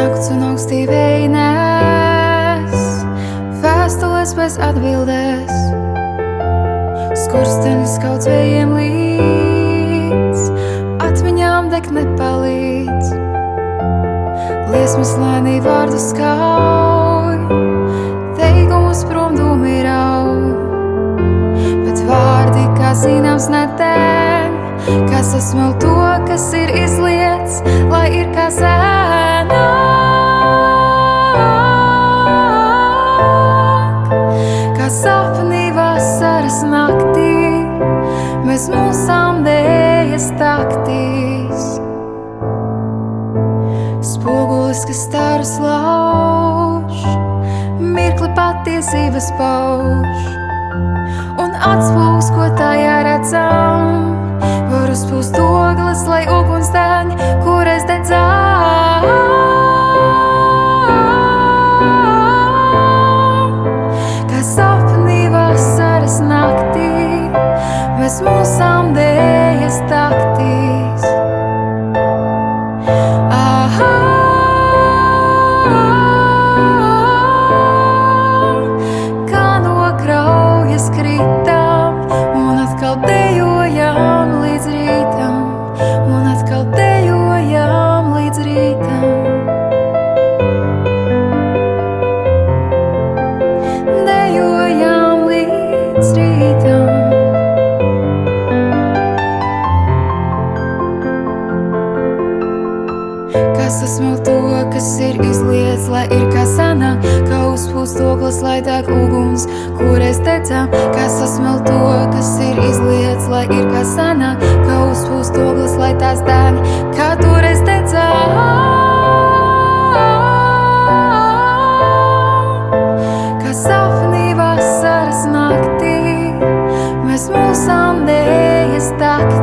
Nakts un augstī vēji nes vēstules bez atbildes, skurstenis kaut vējiem līdz, atmiņām deg nepalīdz. Liesmas lēnī vārdu skauj, teikumus prom dūmi rauj, bet vārdi, kā zināms, nedeg, kas sasmel to, kas ir izliets, lai ir kā sēnāk. Kā sapnī vasaras naktī, mēs mūsām dējas taktīs. Spogulis, kas starus lauž, mirkli patiesības pauž, un atspūgs, ko tajā redzam, var uzpūst ogles, lai uguns deg, kur es dedzām. Kā sapnī vasaras naktī, mēs mūsām dējas taktīs. Kā no kraujas kritam, un atkal dejojam līdz rītam, un atkal dejojam līdz rītam. Dejojam līdz rītam. Kas sasmel to, kas ir izliets, lai ir kā sanāk, kā uzpūst ogles, lai deg uguns, kur es dedzām. Kas sasmel to, kas ir izliets, lai ir kā sanāk, kā uzpūst ogles, lai tās deg, kā toreiz dedzām. Kā sapnī vasaras naktī, mēs mūsām dējas taktīs.